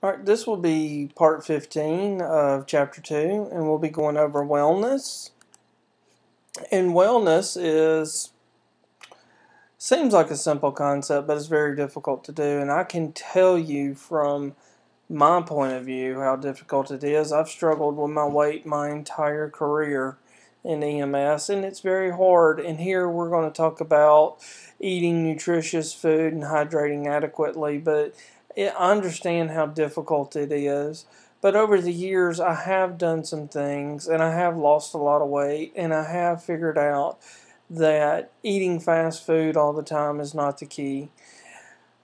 Alright, this will be part 15 of chapter 2, and we'll be going over wellness. And wellness seems like a simple concept, but it's very difficult to do. And I can tell you from my point of view how difficult it is. I've struggled with my weight my entire career in EMS, and it's very hard. And here we're going to talk about eating nutritious food and hydrating adequately, but I understand how difficult it is. But over the years, I have done some things, and I have lost a lot of weight, and I have figured out that eating fast food all the time is not the key.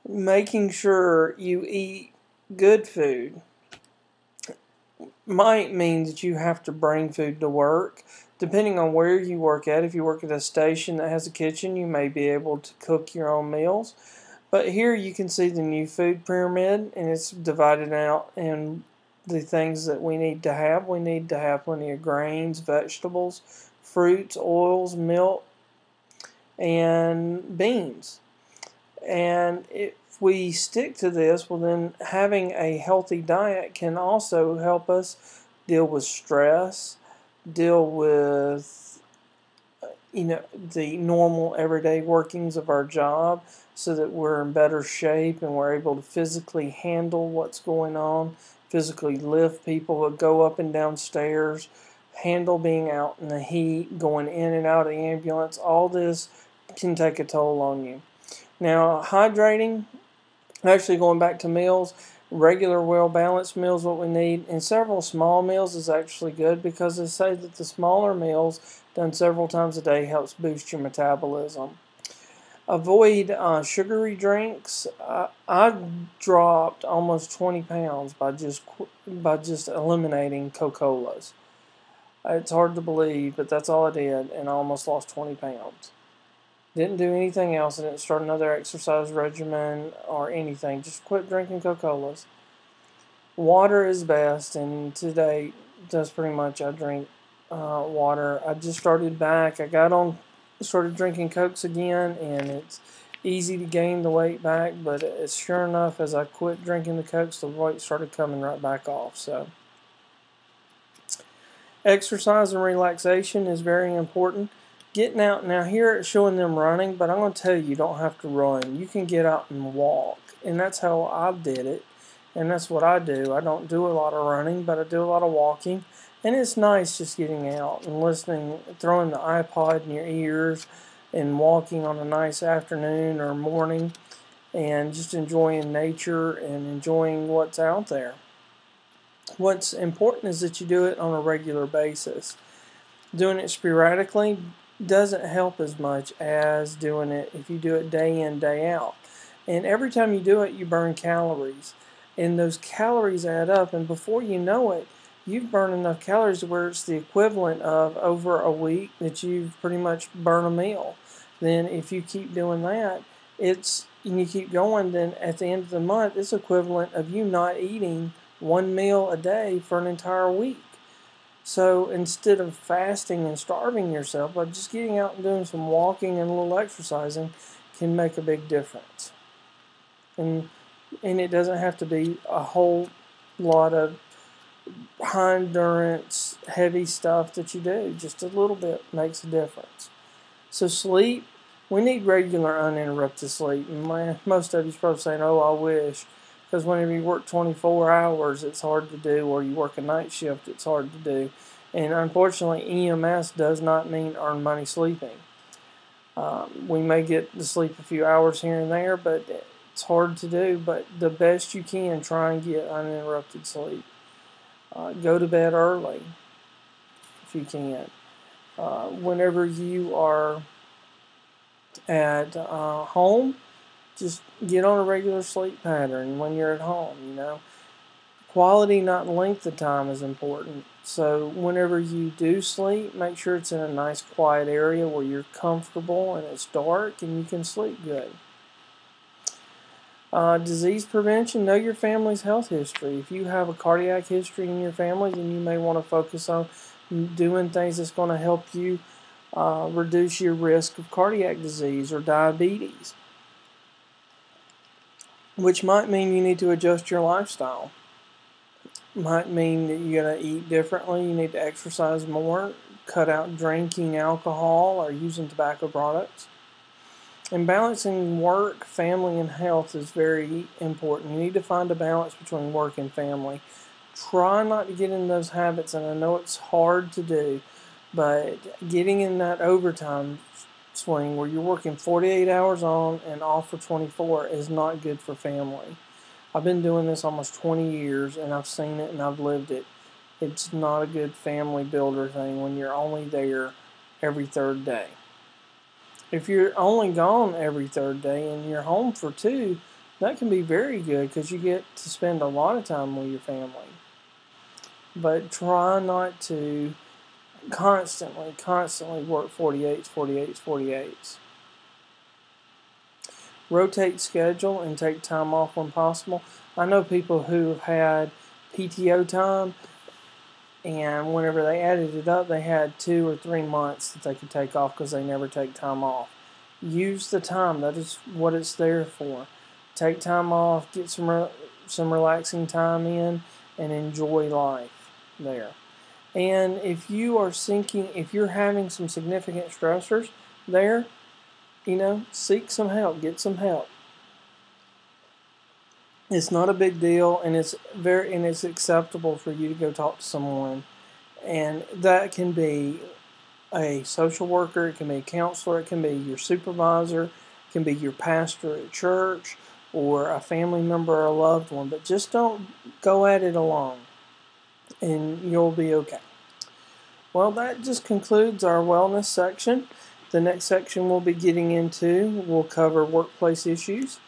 Making sure you eat good food might mean that you have to bring food to work. Depending on where you work at, if you work at a station that has a kitchen, you may be able to cook your own meals. But here you can see the new food pyramid, and it's divided out in the things that we need to have. We need to have plenty of grains, vegetables, fruits, oils, milk, and beans. And if we stick to this, well, then having a healthy diet can also help us deal with stress, deal with the normal everyday workings of our job, so that we're in better shape and we're able to physically handle what's going on, physically lift people, go up and down stairs, handle being out in the heat, going in and out of the ambulance. All this can take a toll on you. Now, hydrating, actually going back to meals, regular well-balanced meals what we need, and several small meals is actually good, because they say that the smaller meals done several times a day helps boost your metabolism. Avoid sugary drinks. I dropped almost 20 pounds by just eliminating Coca-Colas. It's hard to believe, but that's all I did, and I almost lost 20 pounds. Didn't do anything else. I didn't start another exercise regimen or anything. Just quit drinking Coca-Colas. Water is best, and today that's pretty much I drink water. I just started back. Started drinking Cokes again, and it's easy to gain the weight back, but it's sure enough, as I quit drinking the Cokes, the weight started coming right back off. So exercise and relaxation is very important. Getting out, now here it's showing them running, but I'm going to tell you, you don't have to run. You can get out and walk, and that's how I did it, and that's what I do. I don't do a lot of running, but I do a lot of walking, and it's nice just getting out and listening, throwing the iPod in your ears and walking on a nice afternoon or morning and just enjoying nature and enjoying what's out there. What's important is that you do it on a regular basis. Doing it sporadically doesn't help as much as doing it if you do it day in, day out. And every time you do it, you burn calories. And those calories add up, and before you know it, you've burned enough calories to where it's the equivalent of over a week that you've pretty much burned a meal. Then if you keep doing that, and you keep going, then at the end of the month, it's equivalent of you not eating one meal a day for an entire week. So instead of fasting and starving yourself, by just getting out and doing some walking and a little exercising can make a big difference. And it doesn't have to be a whole lot of high endurance, heavy stuff that you do. Just a little bit makes a difference. So sleep, we need regular uninterrupted sleep. And most of you's probably saying, oh, I wish. Because whenever you work 24 hours, it's hard to do, or you work a night shift, it's hard to do. And unfortunately, EMS does not mean earn money sleeping. We may get to sleep a few hours here and there, but it's hard to do. But the best you can, try and get uninterrupted sleep. Go to bed early if you can. Whenever you are at home, just get on a regular sleep pattern when you're at home. Quality, not length of time, is important. So whenever you do sleep, make sure it's in a nice quiet area where you're comfortable and it's dark and you can sleep good. Disease prevention, know your family's health history. If you have a cardiac history in your family, then you may want to focus on doing things that's going to help you reduce your risk of cardiac disease or diabetes, which might mean you need to adjust your lifestyle. might mean that you gotta eat differently, you need to exercise more, cut out drinking alcohol or using tobacco products. And balancing work, family, and health is very important. You need to find a balance between work and family. Try not to get in those habits, and I know it's hard to do, but getting in that overtime swing where you're working 48 hours on and off for 24 is not good for family. I've been doing this almost 20 years, and I've seen it and I've lived it. It's not a good family builder thing when you're only there every third day. If you're only gone every third day and you're home for 2, that can be very good because you get to spend a lot of time with your family. But try not to constantly work 48s. Rotate schedule and take time off when possible. I know people who have had PTO time, and whenever they added it up, they had 2 or 3 months that they could take off because they never take time off. Use the time. That is what it's there for. Take time off, get some relaxing time in, and enjoy life there. And if you're having some significant stressors there, seek some help, get some help. It's not a big deal, and it's acceptable for you to go talk to someone, and that can be a social worker, it can be a counselor, it can be your supervisor, it can be your pastor at church, or a family member or a loved one. But just don't go at it alone, and you'll be okay. Well, that just concludes our wellness section. The next section we'll be getting into will cover workplace issues,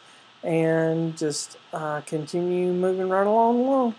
and just continue moving right along.